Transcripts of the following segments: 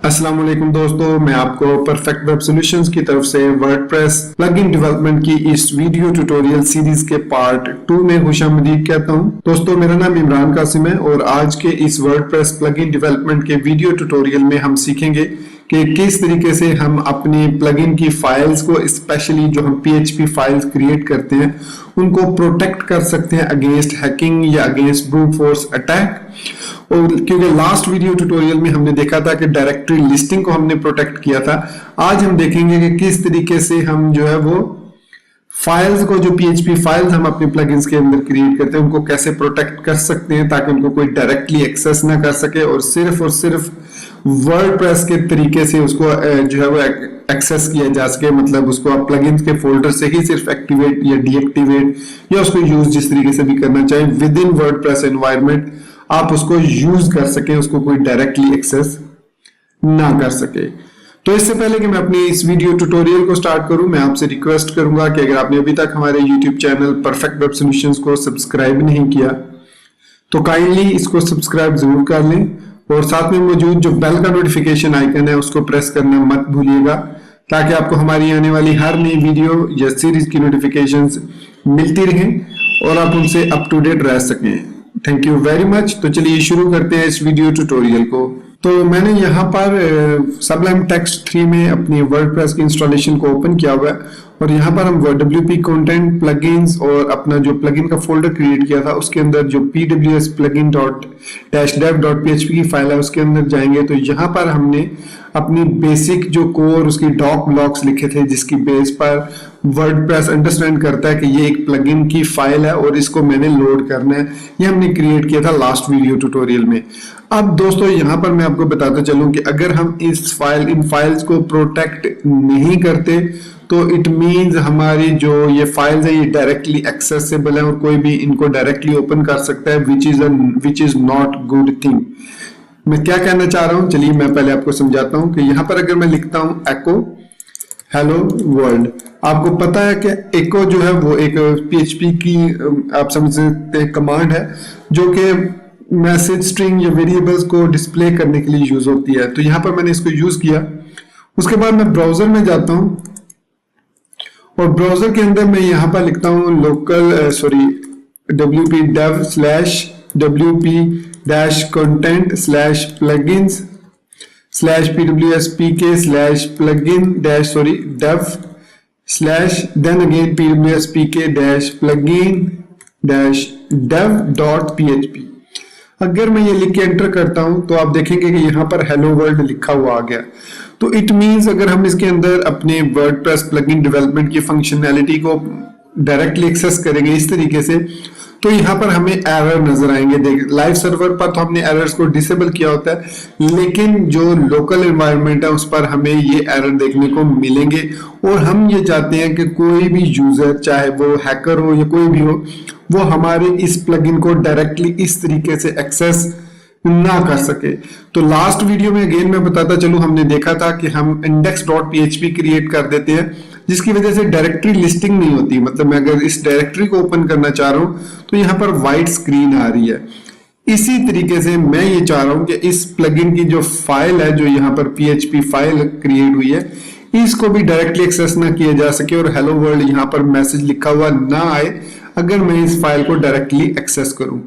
अस्सलाम वालेकुम दोस्तों, मैं आपको परफेक्ट वेब सॉल्यूशंस की तरफ से वर्डप्रेस प्लगइन डेवलपमेंट की इस वीडियो ट्यूटोरियल सीरीज के पार्ट 2 में खुशामदीद कहता हूं। दोस्तों, मेरा नाम इमरान कासिम है और आज के इस वर्डप्रेस प्लगइन डेवलपमेंट के वीडियो ट्यूटोरियल में हम सीखेंगे कि किस तरीके से हम अपनी प्लगइन की फाइल्स को, स्पेशली जो हम PHP फाइल्स क्रिएट करते हैं, उनको प्रोटेक्ट कर सकते हैं अगेंस्ट हैकिंग या अगेंस्ट ब्रूट फोर्स अटैक। और क्योंकि लास्ट वीडियो ट्यूटोरियल में हमने देखा था कि डायरेक्टरी लिस्टिंग को हमने प्रोटेक्ट किया था, आज हम देखेंगे कि किस तरीके से हम जो है वो फाइल्स को, जो PHP फाइल्स हम अपने प्लगइन्स के अंदर क्रिएट करते हैं, उनको कैसे प्रोटेक्ट कर सकते हैं ताकि उनको कोई डायरेक्टली एक्सेस ना कर सके और सिर्फ वर्डप्रेस के तरीके से उसको जो है वो एक्सेस किया जा सके। मतलब उसको आप प्लगइन्स के फोल्डर से ही सिर्फ एक्टिवेट या डीएक्टिवेट या उसको यूज जिस तरीके से भी करना चाहें विद इन वर्डप्रेस एनवायरनमेंट आप उसको यूज कर सकें, उसको कोई डायरेक्टली एक्सेस ना कर सके। तो इससे पहले कि मैं अपनी इस वीडियो ट्यूटोरियल को स्टार्ट करूं, मैं आपसे रिक्वेस्ट करूंगा कि अगर आपने अभी तक हमारे YouTube channel perfect web solutions को सब्सक्राइब नहीं किया तो काइंडली इसको सब्सक्राइब जरूर कर लें और साथ में मौजूद जो बेल का नोटिफिकेशन आइकन है उसको प्रेस करना मत भूलिएगा ताकि आपको हमारी आने वाली हर नई वीडियो या सीरीज की नोटिफिकेशंस मिलती रहें और आप उनसे अप टू डेट रह सकें। Thank you very much. तो चलिए शुरू करते हैं इस वीडियो ट्यूटोरियल को। तो मैंने यहाँ पर सबलाइम टेक्स्ट 3 में अपनी वर्डप्रेस की इंस्टॉलेशन को ओपन किया हुआ है और यहाँ पर हम WP कंटेंट प्लगइन्स और अपना जो प्लगइन का फोल्डर क्रिएट किया था उसके अंदर जो pws plugin.dev.php की फाइल है उसके अंदर जाएंगे। तो यहाँ पर हमने अपनी बेसिक जो कोर उसकी डॉक ब्लॉक्स लिखे थे जिसकी बेस पर वर्डप्रेस अंडरस्टैंड करता है कि ये एक प्लगइन की फाइल है और इसको मैंने लोड करना है। ये हमने क्रिएट किया था लास्ट वीडियो ट्यूटोरियल में। अब दोस्तों यहाँ पर मैं आपको बताता चलूं कि अगर हम इन फाइल्स को प्रोटेक्ट नहीं करते तो इट मींस हमारी जो ये फाइल्स है ये डायरेक्टली एक्सेसिबल है और कोई भी इनको डायरेक्टली ओपन कर सकता है, which is not good thing. मैं क्या कहना चाह रहा हूं, चलिए मैं पहले आपको समझाता हूं कि यहाँ पर अगर मैं लिखता हूं एको हेलो वर्ल्ड, आपको पता है कि एको जो है वो एक PHP की आप समझ सकते हैं कमांड है जो कि मैसेज स्ट्रिंग या वेरिएबल्स को डिस्प्ले करने के लिए यूज होती है। तो यहाँ पर मैंने इसको यूज किया। उसके बाद मैं ब्राउजर में जाता हूं और ब्राउजर के अंदर मैं यहाँ पर लिखता हूँ wp dev/wp-content/plugin/dev/plugin-dev.php। अगर मैं ये लिख के एंटर करता हूं तो आप देखेंगे कि यहाँ पर हेलो वर्ल्ड लिखा हुआ आ गया। तो इट मींस अगर हम इसके अंदर अपने वर्डप्रेस प्लगइन डेवलपमेंट की फंक्शनैलिटी को डायरेक्टली एक्सेस करेंगे इस तरीके से तो यहाँ पर हमें एरर नजर आएंगे। देख, लाइव सर्वर पर तो हमने एरर्स को डिसेबल किया होता है लेकिन जो लोकल एनवायरनमेंट है उस पर हमें ये एरर देखने को मिलेंगे और हम ये चाहते हैं कि कोई भी यूजर, चाहे वो हैकर हो या कोई भी हो, वो हमारे इस प्लगइन को डायरेक्टली इस तरीके से एक्सेस ना कर सके। तो लास्ट वीडियो में अगेन मैं बताता चलूं, हमने देखा था कि हम index.php क्रिएट कर देते हैं जिसकी वजह से डायरेक्टरी लिस्टिंग नहीं होती। मतलब मैं अगर इस डायरेक्टरी को ओपन करना चाह रहा हूं तो यहाँ पर व्हाइट स्क्रीन आ रही है। इसी तरीके से मैं ये चाह रहा हूं कि इस प्लगइन की जो फाइल है, जो यहाँ पर PHP फाइल क्रिएट हुई है, इसको भी डायरेक्टली एक्सेस ना किया जा सके और हेलो वर्ल्ड यहाँ पर मैसेज लिखा हुआ ना आए अगर मैं इस फाइल को डायरेक्टली एक्सेस करूं।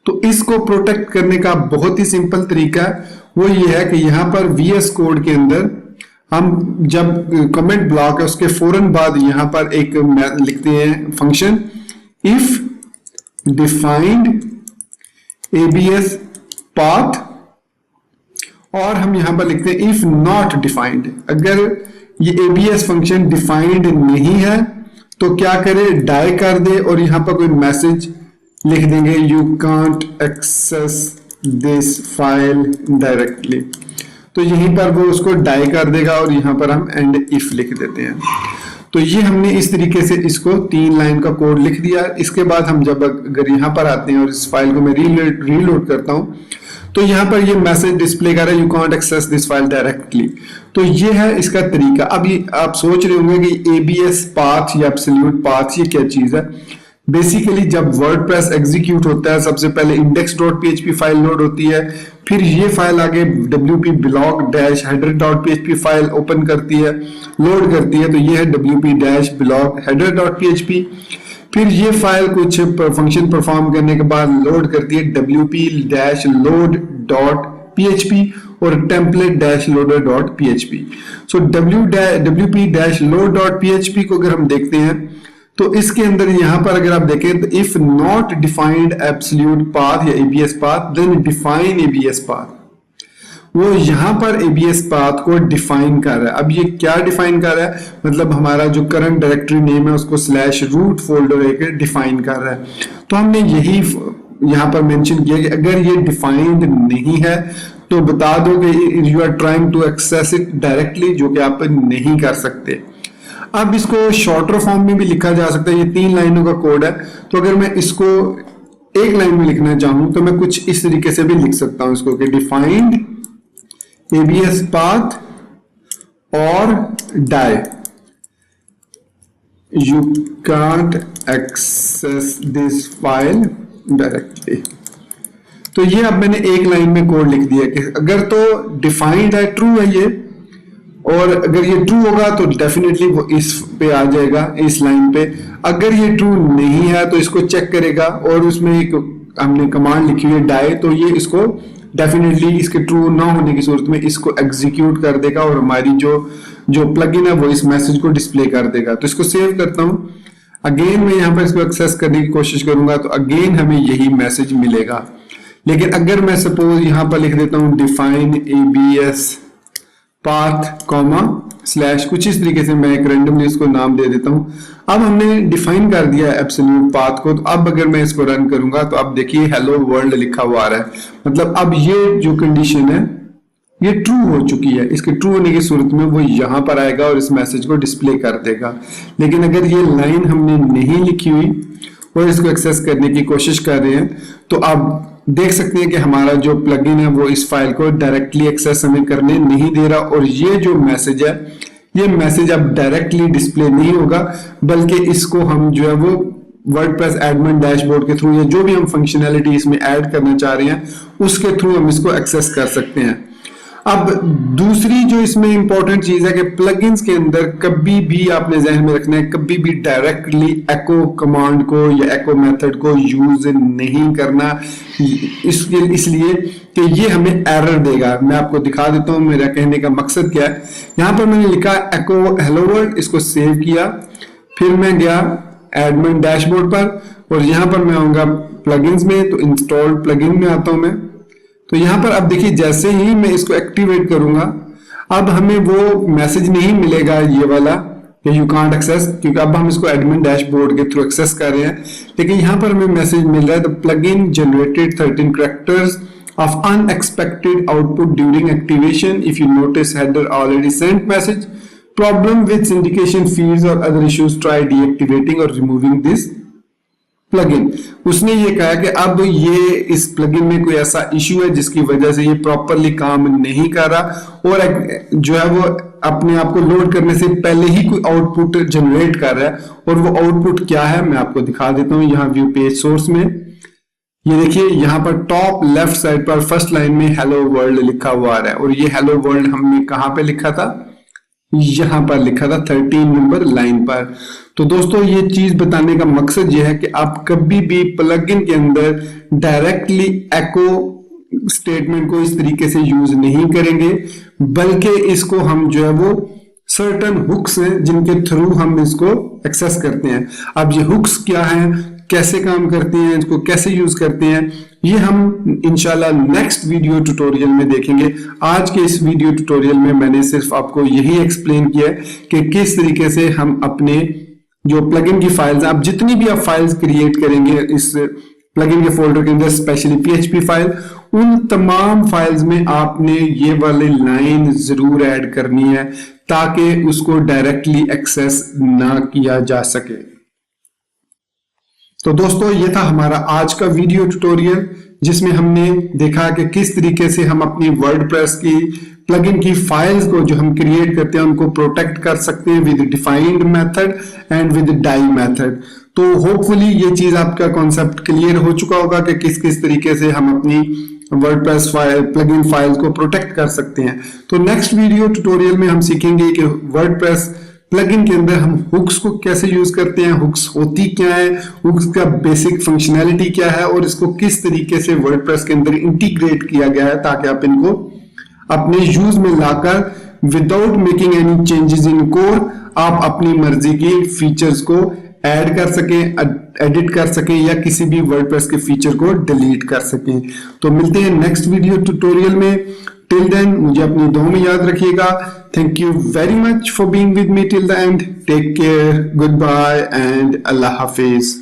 तो इसको प्रोटेक्ट करने का बहुत ही सिंपल तरीका है, वो ये है कि यहाँ पर VS कोड के अंदर हम जब कमेंट ब्लॉक है उसके फौरन बाद यहाँ पर एक लिखते हैं function if defined ABS path और हम यहाँ पर लिखते हैं इफ नॉट डिफाइंड। अगर ये ABS फंक्शन डिफाइंड नहीं है तो क्या करे, डाई कर दे और यहाँ पर कोई मैसेज लिख देंगे you can't access this file directly. तो यहीं पर वो उसको डाई कर देगा और यहाँ पर हम एंड इफ लिख देते हैं। तो ये हमने इस तरीके से इसको 3 लाइन का कोड लिख दिया। इसके बाद हम जब अगर यहाँ पर आते हैं और इस फाइल को मैं रीलोड करता हूँ तो यहाँ पर ये मैसेज डिस्प्ले कर रहा है you can't access this file directly. तो ये है इसका तरीका। अब ये आप सोच रहे होंगे कि ABS पाथ या एब्सोल्यूट पाथ ये क्या चीज है। बेसिकली जब वर्डप्रेस एग्जीक्यूट होता है सबसे पहले index.php फाइल लोड होती है, फिर ये फाइल आगे wp blog-header.php फाइल ओपन करती है, लोड करती है, तो ये है wp-blog-header.php। फिर ये फाइल कुछ फंक्शन परफॉर्म करने के बाद लोड करती है wp-load.php और template-loader.php। सो wp-load.php को अगर हम देखते हैं तो इसके अंदर यहां पर अगर आप देखें तो if not defined absolute path या ABS path then define ABS path, वो यहां पर एबीएस पाथ को डिफाइन कर रहा है। अब ये क्या डिफाइन कर रहा है, मतलब हमारा जो करंट डायरेक्टरी नेम है उसको /root फोल्डर एक डिफाइन कर रहा है। तो हमने यही यहां पर मेंशन किया कि अगर ये डिफाइंड नहीं है तो बता दो कि you are trying to access it directly, जो कि आप नहीं कर सकते। अब इसको शॉर्टर फॉर्म में भी लिखा जा सकता है, ये 3 लाइनों का कोड है, तो अगर मैं इसको एक लाइन में लिखना चाहूं तो मैं कुछ इस तरीके से भी लिख सकता हूं इसको कि डिफाइंड एबीएस पाथ और die you can't access this file directly. तो ये अब मैंने एक लाइन में कोड लिख दिया कि अगर तो डिफाइंड है, ट्रू है ये, और अगर ये ट्रू होगा तो डेफिनेटली वो इस पे आ जाएगा, इस लाइन पे। अगर ये ट्रू नहीं है तो इसको चेक करेगा और उसमें एक हमने कमांड लिखी हुई है डाई, तो ये इसको डेफिनेटली इसके ट्रू ना होने की सूरत में इसको एग्जीक्यूट कर देगा और हमारी जो प्लगइन है वो इस मैसेज को डिस्प्ले कर देगा। तो इसको सेव करता हूं, अगेन मैं यहाँ पर इसको एक्सेस करने की कोशिश करूंगा तो अगेन हमें यही मैसेज मिलेगा। लेकिन अगर मैं सपोज यहां पर लिख देता हूं define ABS path comma slash, कुछ इस तरीके से मैं एक रैंडमली इसको नाम दे देता हूं। अब हमने डिफाइन कर दिया एब्सोल्यूट पाथ को, तो अब अगर मैं इसको रन करूंगा तो अब देखिए हेलो वर्ल्ड लिखा हुआ आ रहा है, मतलब अब ये जो कंडीशन है ये ट्रू हो चुकी है। इसके ट्रू होने की सूरत में वो यहां पर आएगा और इस मैसेज को डिस्प्ले कर देगा। लेकिन अगर ये लाइन हमने नहीं लिखी हुई और इसको एक्सेस करने की कोशिश कर रहे हैं तो अब देख सकते हैं कि हमारा जो प्लगइन है वो इस फाइल को डायरेक्टली एक्सेस हमें करने नहीं दे रहा, और ये जो मैसेज है ये मैसेज अब डायरेक्टली डिस्प्ले नहीं होगा, बल्कि इसको हम जो है वो वर्डप्रेस एडमिन डैशबोर्ड के थ्रू या जो भी हम फंक्शनैलिटी इसमें ऐड करना चाह रहे हैं उसके थ्रू हम इसको एक्सेस कर सकते हैं। अब दूसरी जो इसमें इंपॉर्टेंट चीज है कि प्लगइन्स के अंदर कभी भी आपने ध्यान में रखना है, कभी भी डायरेक्टली एको कमांड को या एको मेथड को यूज नहीं करना, इसलिए कि ये हमें एरर देगा। मैं आपको दिखा देता हूं मेरा कहने का मकसद क्या है। यहां पर मैंने लिखा एको हेलो वर्ल्ड, इसको सेव किया, फिर मैं गया एडमिन डैशबोर्ड पर और यहां पर मैं आऊंगा प्लगइन्स में, तो इंस्टॉल प्लगइन में आता हूं मैं। तो यहां पर अब देखिए जैसे ही मैं इसको एक्टिवेट करूंगा अब हमें वो मैसेज नहीं मिलेगा ये वाला कि यू कांट एक्सेस, क्योंकि अब हम इसको एडमिन डैशबोर्ड के थ्रू एक्सेस कर रहे हैं। लेकिन यहां पर हमें मैसेज मिल रहा है the plugin generated 13 characters of unexpected output during activation, if you notice header already sent message, problem with syndication fields और अदर इश्यूज, ट्राई डीएक्टिवेटिंग और रिमूविंग दिस प्लगइन। उसने ये कहा कि अब ये इस प्लगइन में कोई ऐसा इश्यू है जिसकी वजह से ये प्रॉपरली काम नहीं कर रहा और जो है वो अपने आप को लोड करने से पहले ही कोई आउटपुट जनरेट कर रहा है। और वो आउटपुट क्या है मैं आपको दिखा देता हूं। यहाँ व्यू पेज सोर्स में ये देखिए यहाँ पर टॉप लेफ्ट साइड पर फर्स्ट लाइन में हेलो वर्ल्ड लिखा हुआ आ रहा है, और ये हेलो वर्ल्ड हमने कहां पे लिखा था, यहां पर लिखा था 13 नंबर लाइन पर। तो दोस्तों ये चीज बताने का मकसद ये है कि आप कभी भी प्लगइन के अंदर डायरेक्टली एको स्टेटमेंट को इस तरीके से यूज नहीं करेंगे, बल्कि इसको हम जो है वो सर्टेन हुक्स हैं जिनके थ्रू हम इसको एक्सेस करते हैं। अब ये हुक्स क्या हैं, कैसे काम करती हैं, इसको कैसे यूज करते हैं, ये हम इंशाल्लाह नेक्स्ट वीडियो ट्यूटोरियल में देखेंगे। आज के इस वीडियो ट्यूटोरियल में मैंने सिर्फ आपको यही एक्सप्लेन किया है कि किस तरीके से हम अपने जो प्लगइन की फाइल्स, आप जितनी भी आप फाइल्स क्रिएट करेंगे इस प्लगइन के फोल्डर के अंदर, स्पेशली पीएचपी फाइल, उन तमाम फाइल्स में आपने ये वाली लाइन जरूर ऐड करनी है ताकि उसको डायरेक्टली एक्सेस ना किया जा सके। तो दोस्तों ये था हमारा आज का वीडियो ट्यूटोरियल जिसमें हमने देखा कि किस तरीके से हम अपनी वर्डप्रेस की प्लगइन की फाइल्स को जो हम क्रिएट करते हैं उनको प्रोटेक्ट कर सकते हैं with defined method and with die method. तो होपफुली ये चीज आपका कॉन्सेप्ट क्लियर हो चुका होगा कि किस किस तरीके से हम अपनी वर्डप्रेस फाइल प्लगइन फाइल्स को प्रोटेक्ट कर सकते हैं। तो नेक्स्ट वीडियो ट्यूटोरियल में हम सीखेंगे कि वर्डप्रेस प्लगइन के अंदर हम हुक्स को कैसे यूज करते हैं, हुक्स होती क्या है, हुक्स का बेसिक फंक्शनैलिटी क्या है और इसको किस तरीके से वर्डप्रेस के अंदर इंटीग्रेट किया गया है ताकि आप इनको अपने यूज में लाकर without making any changes in code आप अपनी मर्जी की फीचर्स को ऐड कर सकें, एडिट कर सकें या किसी भी वर्डप्रेस के फीचर को डिलीट कर सकें। तो मिलते हैं नेक्स्ट वीडियो ट्यूटोरियल में। टिल देन मुझे अपनी दुआ में याद रखिएगा। Thank you very much for being with me till the end. Take care, good bye and अल्लाह हाफिज।